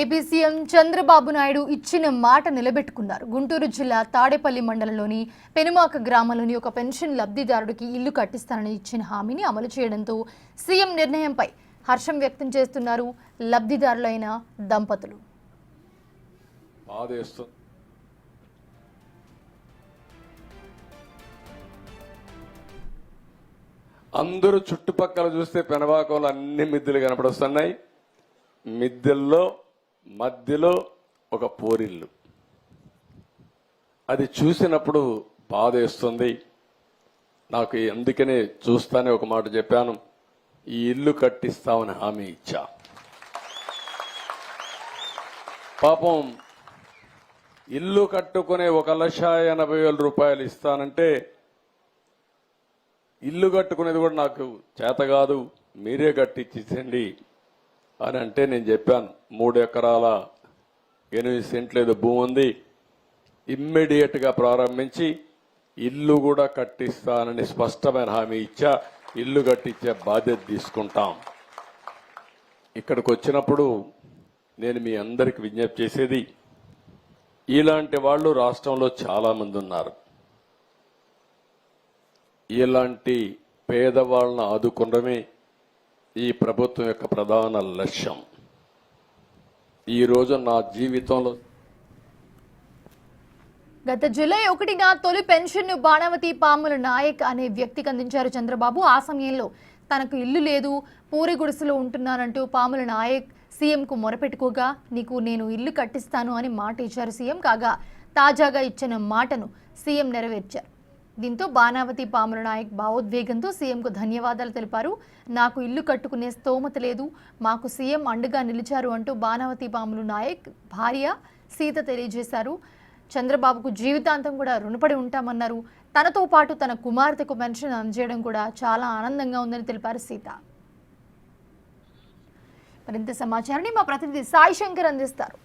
AP CM Chandrababu Naidu ఇచ్చిన మాట నిలబెట్టుకున్నారు. గుంటూరు జిల్లా తాడేపల్లి మండలంలోని పెనుమాక గ్రామంలోని ఒక పెన్షన్ లబ్ధిదారుడికి ఇల్లు కట్టిస్తానని ఇచ్చిన హామీని అమలు చేయడంతో సీఎం నిర్ణయంపై హర్షం వ్యక్తం చేస్తున్నారు లబ్ధిదారులైన దంపతులు. అందరూ చుట్టుపక్కల చూస్తే పెనవాకంలో అన్ని మిద్దెలు కనపడొస్తున్నాయి. మిద్దెల్లో మధ్యలో ఒక పోరిల్లు. అది చూసినప్పుడు బాధేస్తుంది నాకు. అందుకనే చూస్తానే ఒక మాట చెప్పాను, ఈ ఇల్లు కట్టిస్తామని హామీ ఇచ్చా. పాపం ఇల్లు కట్టుకునే 1,80,000 రూపాయలు ఇస్తానంటే, ఇల్లు కట్టుకునేది కూడా నాకు చేత కాదు, మీరే కట్టించండి అని అంటే నేను చెప్పాను 3 ఎకరాల 8 సెంట్లు ఏదో భూమి ఉంది, ఇమ్మీడియట్ గా ప్రారంభించి ఇల్లు కూడా కట్టిస్తానని స్పష్టమైన హామీ ఇచ్చా. ఇల్లు కట్టించే బాధ్యత తీసుకుంటాం. ఇక్కడికి వచ్చినప్పుడు నేను మీ అందరికి విజ్ఞప్తి చేసేది, ఇలాంటి వాళ్ళు రాష్ట్రంలో చాలా మంది ఉన్నారు. ఇలాంటి పేదవాళ్ళను ఆదుకోవడమే ఈ ప్రభుత్వం యొక్క ప్రధాన లక్ష్యం. ఈరోజు నా జీవితంలో గత జూలై 1న తొలి పెన్షన్ ను బాణావతి పాముల నాయక్ అనే వ్యక్తికి అందించారు చంద్రబాబు. ఆ సమయంలో తనకు ఇల్లు లేదు, పూరి గుడిసెలో ఉంటున్నానంటూ పాముల నాయక్ సీఎంకు మొరపెట్టుకోగా, నీకు నేను ఇల్లు కట్టిస్తాను అని మాట ఇచ్చారు సీఎం. కాగా తాజాగా ఇచ్చిన మాటను సీఎం నెరవేర్చారు. దీంతో బాణావతి పాముల నాయక్ భావోద్వేగంతో సీఎంకు ధన్యవాదాలు తెలిపారు. నాకు ఇల్లు కట్టుకునే స్తోమత లేదు, మాకు సీఎం అండగా నిలిచారు అంటూ బాణావతి పాముల నాయక్ భార్య సీత తెలియజేశారు. చంద్రబాబుకు జీవితాంతం కూడా రుణపడి ఉంటామన్నారు. తనతో పాటు తన కుమార్తెకు పెన్షన్ అందజేయడం కూడా చాలా ఆనందంగా ఉందని తెలిపారు సీత. మరింత సమాచారాన్ని మా ప్రతినిధి సాయి శంకర్ అందిస్తారు.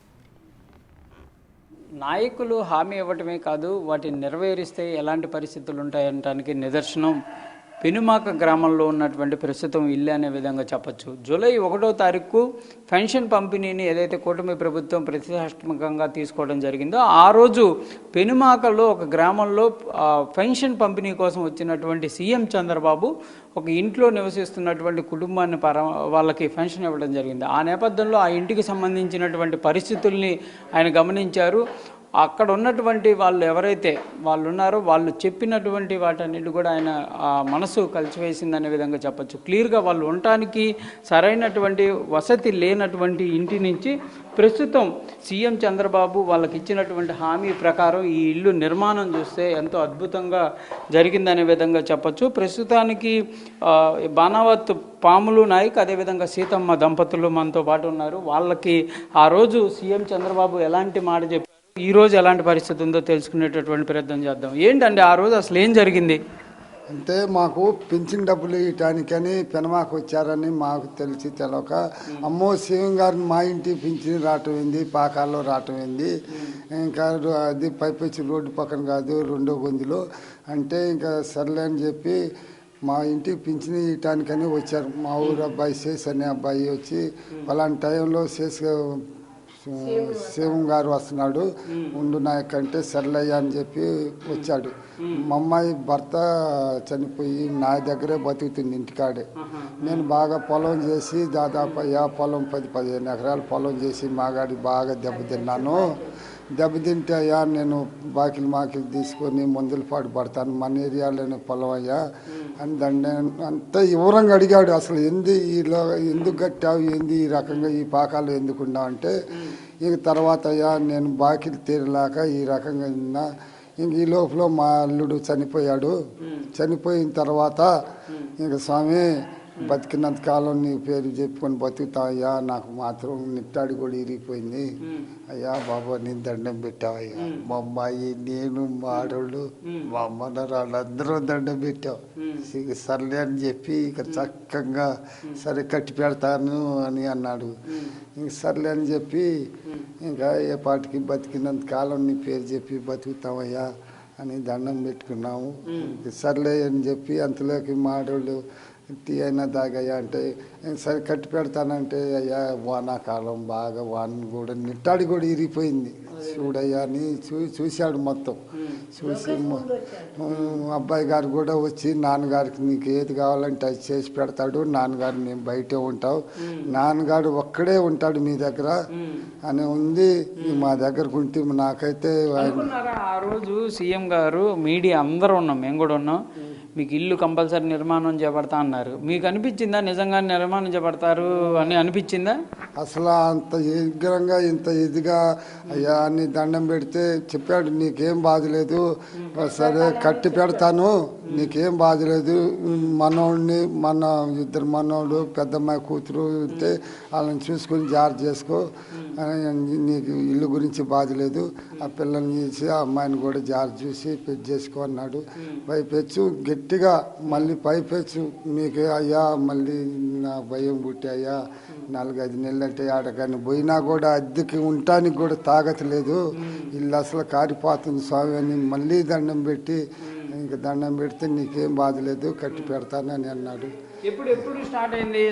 నాయకులు హామీ ఇవ్వటమే కాదు, వాటిని నెరవేరిస్తే ఎలాంటి పరిస్థితులు ఉంటాయనడానికి నిదర్శనం పెనుమాక గ్రామంలో ఉన్నటువంటి ప్రస్తుతం ఇల్లు అనే విధంగా చెప్పచ్చు. జూలై 1వ తారీఖు పెన్షన్ పంపిణీని ఏదైతే కూటమి ప్రభుత్వం ప్రతిష్టాత్మకంగా తీసుకోవడం జరిగిందో, ఆ రోజు పెనుమాకలో ఒక గ్రామంలో పెన్షన్ పంపిణీ కోసం వచ్చినటువంటి సీఎం చంద్రబాబు ఒక ఇంట్లో నివసిస్తున్నటువంటి కుటుంబాన్ని వాళ్ళకి పెన్షన్ ఇవ్వడం జరిగింది. ఆ నేపథ్యంలో ఆ ఇంటికి సంబంధించినటువంటి పరిస్థితుల్ని ఆయన గమనించారు. అక్కడ ఉన్నటువంటి వాళ్ళు ఎవరైతే వాళ్ళు ఉన్నారో వాళ్ళు చెప్పినటువంటి వాటన్నిటి కూడా ఆయన మనసు కలిసివేసిందనే విధంగా చెప్పచ్చు. క్లియర్గా వాళ్ళు ఉండటానికి సరైనటువంటి వసతి లేనటువంటి ఇంటి నుంచి ప్రస్తుతం సీఎం చంద్రబాబు వాళ్ళకి ఇచ్చినటువంటి హామీ ప్రకారం ఈ ఇల్లు నిర్మాణం చూస్తే ఎంతో అద్భుతంగా జరిగిందనే విధంగా చెప్పచ్చు. ప్రస్తుతానికి బాణావత్ పాములు నాయక్ అదేవిధంగా సీతమ్మ దంపతులు మనతో పాటు ఉన్నారు. వాళ్ళకి ఆ రోజు సీఎం చంద్రబాబు ఎలాంటి మాట చెప్పారు, ఈ రోజు ఎలాంటి పరిస్థితి ఉందో తెలుసుకునేటటువంటి ప్రయత్నం చేద్దాం. ఏంటండి ఆ రోజు అసలు ఏం జరిగింది? అంటే మాకు పెన్షన్ డబ్బులు ఇవ్వటానికని పెనమాకు వచ్చారని మాకు తెలిసి తెలవక, అమ్మో సీఎం గారిని మా ఇంటి పింఛన్ రావటం ఏంది, పాకాల్లో రావటం ఏంది, ఇంకా అది పైపొచ్చి రోడ్డు పక్కన కాదు 2వ గొంతులో అంటే, ఇంకా సర్లే అని చెప్పి మా ఇంటికి పింఛన్ ఇవ్వటానికని వచ్చారు. మా ఊరు అబ్బాయి శేష్ అనే అబ్బాయి వచ్చి పలాంటి టైంలో సీఎం గారు వస్తున్నాడు ఉండు నాయకంటే సర్లయ్య అని చెప్పి వచ్చాడు. మా అమ్మాయి భర్త చనిపోయి నా దగ్గరే బతుకుతుంది ఇంటికాడే. నేను బాగా పొలం చేసి దాదాపు పొలం 10-15 ఎకరాల పొలం చేసి మాగాడి బాగా దెబ్బతిన్నాను. దెబ్బతింటే అయ్యా నేను మాకిలు తీసుకొని మందుల పాటు పడతాను, మన ఏరియాలోనే పొలం అయ్యా అని దాన్ని అంతా వివరంగా అడిగాడు. అసలు ఇలా ఎందుకు కట్టావు, ఏంది ఈ రకంగా ఈ పాకాలు ఎందుకు ఉన్నావు అంటే, ఇక తర్వాత అయ్యా నేను బాకీలు తీరలేక ఈ రకంగా ఉన్నా. ఇంక ఈ లోపల మా అల్లుడు చనిపోయాడు. చనిపోయిన తర్వాత ఇంక స్వామి బతికినంత కాలం నీ పేరు చెప్పుకొని బతుకుతావయ్యా, నాకు మాత్రం నిట్టాడి కూడా ఇరిగిపోయింది అయ్యా బాబా, నేను దండం పెట్టావయ్యా. మా అమ్మాయి, నేను, మా ఆడవాళ్ళు, మా అమ్మ వాళ్ళందరూ దండం పెట్టావు. సర్లే అని చెప్పి ఇక చక్కగా సరే కట్టి పెడతాను అని అన్నాడు. ఇంక సర్లే అని చెప్పి ఇంకా ఏ పాటికి బతికినంత కాలం నీ పేరు చెప్పి బతుకుతావయ్యా అని దండం పెట్టుకున్నాము. సర్లే అని చెప్పి అంతలోకి మా ఆడవాళ్ళు టీ అయినా తాగయ్యా అంటే సరే కట్టి పెడతానంటే అయ్యా వానాకాలం బాగా వాన కూడా నిట్టాడి కూడా ఇరిగిపోయింది చూడయ్యా అని చూశాడు మొత్తం చూసి అబ్బాయి గారు కూడా వచ్చి నాన్నగారికి నీకు ఏది కావాలంటే అది చేసి పెడతాడు, నాన్నగారు నేను బయటే ఉంటావు, నాన్నగారు ఒక్కడే ఉంటాడు మీ దగ్గర అని ఉంది. మా దగ్గరకు ఉంటే నాకైతే ఆ రోజు సీఎం గారు మీడియా అందరూ ఉన్నాం, మేము కూడా ఉన్నాం, మీకు ఇల్లు కంపల్సరీ నిర్మాణం చేపడతా అన్నారు. మీకు అనిపించిందా నిజంగా నిర్మాణం చేపడతారు అని అనిపించిందా? అసలు అంత విగ్రహంగా ఇంత ఇదిగా అయ్యా అని దండం పెడితే చెప్పాడు నీకేం బాధ లేదు, సరే కట్టి పెడతాను నీకేం బాధ లేదు, మనోడిని మన ఇద్దరు మనోడు పెద్దమ్మాయి కూతురు ఉంటే వాళ్ళని చూసుకొని జాగ్రత్త చేసుకో, నీకు ఇల్లు గురించి బాధ లేదు, ఆ పిల్లల్ని చూసి ఆ అమ్మాయిని కూడా జాగ్రత్త చూసి పెళ్లి చేసుకో అన్నాడు. పైపెచ్చు గట్టిగా మళ్ళీ పైపెచ్చు మీకు అయ్యా మళ్ళీ నా భయం పుట్టి అయ్యా 4-5 నెలలు అంటే ఆడకాని పోయినా కూడా అద్దెకి ఉండటానికి కూడా తాగత లేదు, ఇల్లు అసలు కారిపోతుంది స్వామి అని మళ్ళీ దండం పెట్టి ఇంకా దండం పెడితే నీకేం బాధ లేదు కట్టి పెడతానని అన్నాడు. ఎప్పుడు స్టార్ట్ అయింది?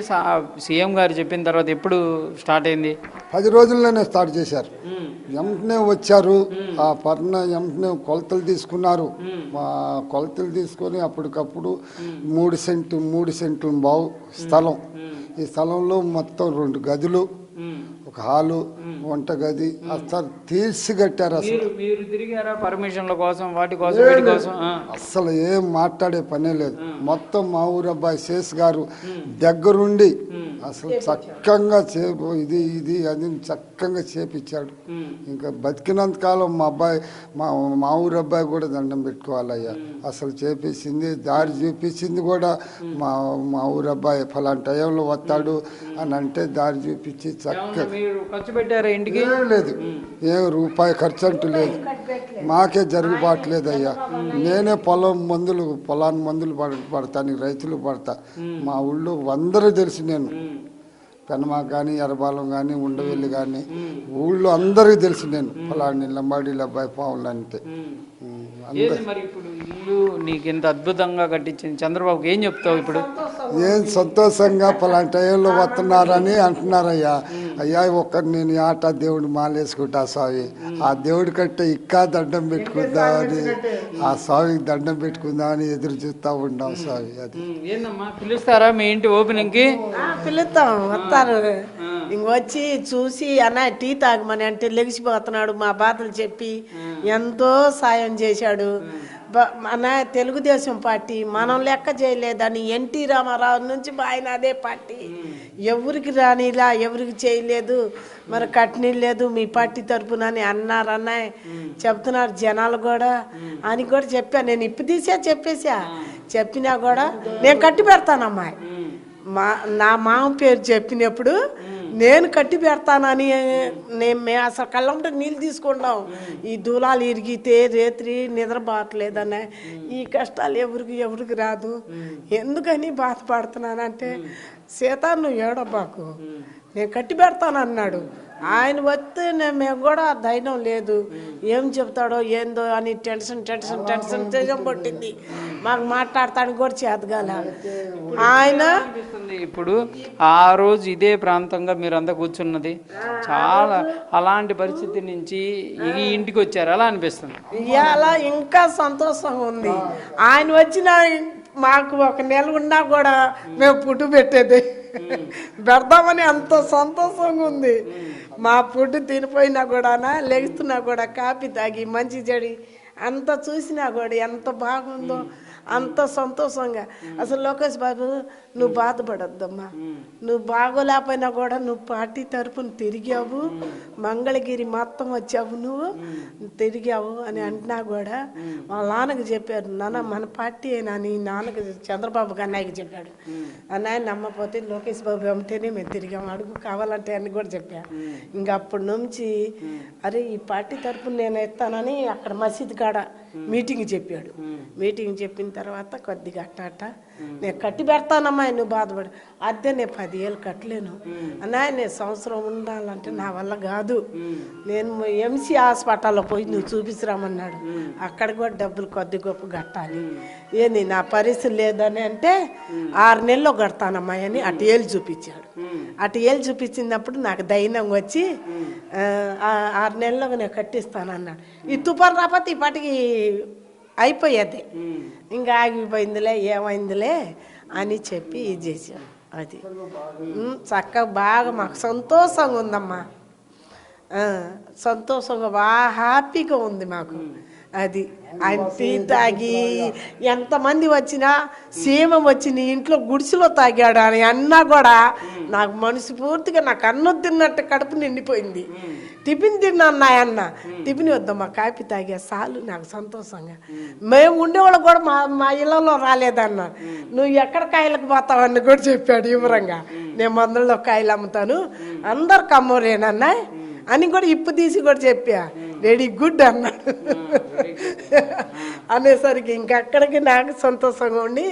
సీఎం గారు చెప్పిన తర్వాత ఎప్పుడు స్టార్ట్ అయింది? 10 రోజుల్లోనే స్టార్ట్ చేశారు. వెంటనే వచ్చారు, ఆ పర్ణ వెంటనే కొలతలు తీసుకున్నారు. కొలతలు తీసుకొని అప్పటికప్పుడు 3 సెంట్లు బావు స్థలం, ఈ స్థలంలో మొత్తం 2 గదులు, ఒక హాలు, వంట గది అసలు తీర్చి కట్టారు. అసలు మీరు తిరిగారా పర్మిషన్ల కోసం వాటి కోసం వీటి కోసం? అసలు ఏం మాట్లాడే పనే లేదు. మొత్తం మా ఊరు అబ్బాయి శేష్ గారు దగ్గరుండి అసలు చక్కగా ఇది అది చక్కగా చేపించాడు. ఇంకా బతికినంత కాలం మా అబ్బాయి మా ఊరు అబ్బాయి కూడా దండం పెట్టుకోవాలయ్యా. అసలు చేపించింది దారి చూపించింది కూడా మా ఊరు అబ్బాయి ఫలానా టైంలో వస్తాడు అని అంటే దారి చూపించి చక్కగా ఖర్చు పెట్టారా ఇంటికి? లేదు, ఏ రూపాయి ఖర్చు అంటూ లేదు, మాకే జరుగుబాట్లేదు అయ్యా. నేనే పొలాన్ని మందులు పడతాను, రైతులు పడతా. మా ఊళ్ళో అందరూ తెలుసు, నేను పెనమా కానీ ఎర్రబాలెం కానీ ఉండవెల్లి కానీ ఊళ్ళో అందరికీ తెలుసు నేను ఫలాని లంబాడీల అబ్బాయి పావులు అంటే. మరి ఇప్పుడు ఇల్లు నీకు ఇంత అద్భుతంగా కట్టించింది చంద్రబాబుకి ఏం చెప్తావు? ఇప్పుడు ఏం సంతోషంగా పలాంటి టైంలో వస్తున్నారని అంటున్నారయ్యా. అయ్యా నేను ఆట దేవుడు మాలేసుకుంటా స్వామి, ఆ దేవుడి కంటే ఇంకా దండం పెట్టుకుందామని, ఆ స్వామికి దండం పెట్టుకుందామని ఎదురు చూస్తూ ఉన్నాం స్వామి. అది ఏందమ్మా పిలుస్తారా మీ ఇంటి ఓపెనింగ్ కి? పిలుస్తాం, వస్తారు. ఇంకొచ్చి చూసి అన్న టీ తాగమని అంటే లెగిసిపోతున్నాడు. మా బాధలు చెప్పి ఎంతో సాయం చేశాడు. మన తెలుగుదేశం పార్టీ మనం లెక్క చేయలేదని ఎన్టీ రామారావు నుంచి ఆయన అదే పార్టీ, ఎవరికి రానిలా ఎవరికి చేయలేదు, మరి కట్నీళ్ళు మీ పార్టీ తరపున అని అన్నారన్నాయి చెప్తున్నారు జనాలు కూడా అని కూడా చెప్పా. నేను ఇప్పుడు చెప్పినా కూడా నేను కట్టి పెడతానమ్మాయి. నా మామ పేరు చెప్పినప్పుడు నేను కట్టి పెడతానని మేము అసలు కళ్ళంటే నీళ్ళు తీసుకుంటాం. ఈ దూలాలు ఇరిగితే రేత్రి నిద్రపోవట్లేదనే ఈ కష్టాలు ఎవరికి రాదు. ఎందుకని బాధపడుతున్నానంటే సీత నువ్వు ఏడబాకు, నేను కట్టి పెడతానన్నాడు. ఆయన వస్తే మేము కూడా ధైర్యం లేదు, ఏం చెప్తాడో ఏందో అని టెన్షన్ పట్టింది. మాకు మాట్లాడతానికి కూడా చేతగాల. ఆయన ఇప్పుడు ఆ రోజు ఇదే ప్రాంతంగా మీరంతా కూర్చున్నది చాలా అలాంటి పరిస్థితి నుంచి ఈ ఇంటికి వచ్చారు, అలా అనిపిస్తుంది. ఇలా ఇంకా సంతోషంగా ఉంది. ఆయన వచ్చిన మాకు 1 నెల ఉన్నా కూడా మేము పుట్టు పెట్టేది పెడదామని అంత సంతోషంగా ఉంది. మా ఫుడ్ తినిపోయినా కూడా లెగుస్తున్నా కూడా కాఫీ తాగి మంచి చెడి అంత చూసినా కూడా ఎంత బాగుందో, అంత సంతోషంగా. అసలు లోకేష్ బాబు నువ్వు బాధపడొద్దమ్మా, నువ్వు బాగోలేకపోయినా కూడా నువ్వు పార్టీ తరపున తిరిగావు, మంగళగిరి మొత్తం వచ్చావు, నువ్వు తిరిగావు అని అంటున్నా కూడా వాళ్ళ నాన్నకి చెప్పారు. నాన్న మన పార్టీ అయినా నీ నాన్నకి చంద్రబాబు అన్నయ్యకి చెప్పాడు. అన్నయ్య నమ్మపోతే లోకేష్ బాబు అమ్మితేనే మేము తిరిగాము, అడుగు కావాలంటే అని కూడా చెప్పాను. ఇంకా అప్పటి నుంచి అరే ఈ పార్టీ తరపున నేను ఎత్తానని అక్కడ మసీద్ కాడ మీటింగ్ చెప్పాడు. మీటింగ్ చెప్పిన తర్వాత కొద్దిగా అట్ట నేను కట్టి పెడతానమ్మా, నువ్వు బాధపడు. అద్దె నేను 10 ఏళ్ళు కట్టలేను అన్నా, నేను సంవత్సరం ఉండాలంటే నా వల్ల కాదు, నేను ఎంసీ హాస్పిటల్లో పోయి నువ్వు చూపించరామన్నాడు. అక్కడ కూడా డబ్బులు కొద్ది గొప్ప కట్టాలి, ఏంది నా పరిస్థితి లేదని అంటే 6 నెలల్లో కడతానమ్మా అని అటు ఏళ్ళు చూపించాడు. అటు ఏళ్ళు చూపించినప్పుడు నాకు ధైర్యం వచ్చి 6 నెలల్లో నేను కట్టిస్తానన్నాడు. ఈ తుఫాన్ రాకపోతే ఈ పాటికి అయిపోయేది, ఇంకా ఆగిపోయిందిలే ఏమైందిలే అని చెప్పి ఇది చేసాం. అది చక్కగా బాగా మాకు సంతోషంగా ఉందమ్మా, సంతోషంగా బాగా హ్యాపీగా ఉంది మాకు. అది ఆయన టీ తాగి ఎంతమంది వచ్చినా సీమ వచ్చి నీ ఇంట్లో గుడిసెలో తాగాడు అని అన్నా కూడా నాకు మనసు పూర్తిగా నాకు అన్నం తిన్నట్టు కడుపు నిండిపోయింది. టిఫిన్ తిన్నా అన్న, టిఫిన్ వద్దమ్మా కాఫీ తాగా చాలు నాకు సంతోషంగా. మేము ఉండేవాళ్ళు కూడా మా ఇళ్ళలో రాలేదన్న, నువ్వు ఎక్కడ కాయలకు పోతావని కూడా చెప్పాడు వివరంగా. నేను మందుల్లో కాయలు అమ్ముతాను, అందరు కమ్మోరేనన్నా అని కూడా ఇప్పు తీసి కూడా చెప్పా. వెరీ గుడ్ అన్నాడు. అనేసరికి ఇంకక్కడికి నాకు సంతోషంగా ఉండి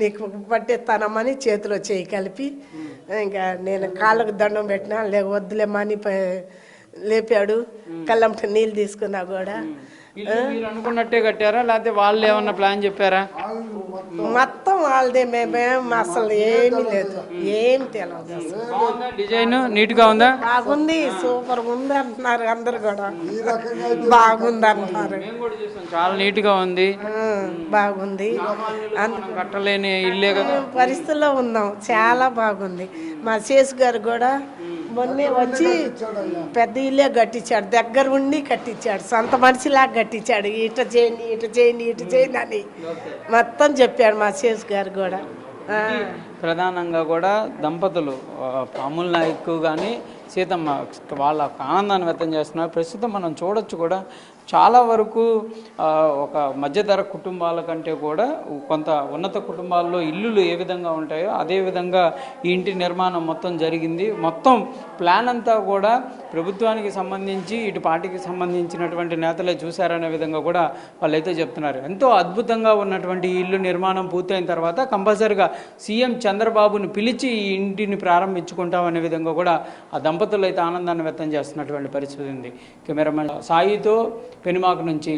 నీకు పట్టేస్తానమ్మని చేతిలో చేయి కలిపి ఇంకా నేను కాళ్ళకు దండం పెట్టినా, లేక వద్దులేమ్మా అని లేపాడు. కళ్ళంట నీళ్ళు తీసుకున్నా కూడా. మీరు అనుకున్నట్టే కట్టారా లేకపోతే వాళ్ళు ఏమన్నా ప్లాన్ చెప్పారా? మొత్తం వాళ్ళదే, మేమేం అసలు ఏమీ లేదు, ఏం తెలియదు. డిజైన్ నీట్ గా ఉందా? బాగుంది, సూపర్ ఉంది అంటున్నారు అందరు కూడా. బాగుంది అంటున్నారు, చాలా నీట్ గా ఉంది, బాగుంది. కట్టలేని ఇల్లే కదా పరిస్థితుల్లో ఉన్నాం, చాలా బాగుంది. మా శేష్ గారు కూడా మొన్నే వచ్చి పెద్ద ఇల్లే కట్టించాడు, దగ్గర ఉండి కట్టించాడు, సొంత మనిషిలాగా కట్టించాడు. ఇట చేయండి ఇట చేయండి ఇట చేయండి అని మొత్తం చెప్పాడు మా శేష్ గారు కూడా. ప్రధానంగా కూడా దంపతులు పాముల నాయక్ కానీ సీతమ్మ వాళ్ళ ఆనందాన్ని వ్యక్తం చేస్తున్నారు. ప్రస్తుతం మనం చూడొచ్చు కూడా చాలా వరకు ఒక మధ్యధర కుటుంబాల కంటే కూడా కొంత ఉన్నత కుటుంబాల్లో ఇల్లులు ఏ విధంగా ఉంటాయో అదే విధంగా ఈ ఇంటి నిర్మాణం మొత్తం జరిగింది. మొత్తం ప్లాన్ అంతా కూడా ప్రభుత్వానికి సంబంధించి ఇటు పార్టీకి సంబంధించినటువంటి నేతలే చూశారనే విధంగా కూడా వాళ్ళైతే చెప్తున్నారు. ఎంతో అద్భుతంగా ఉన్నటువంటి ఈ ఇల్లు నిర్మాణం పూర్తయిన తర్వాత కంపల్సరిగా సీఎం చంద్రబాబును పిలిచి ఈ ఇంటిని ప్రారంభించుకుంటామనే విధంగా కూడా ఆ దంపతులు అయితే ఆనందాన్ని వ్యక్తం చేస్తున్నటువంటి పరిస్థితి ఉంది. కెమెరామెన్ సాయితో పెనుమాక నుంచి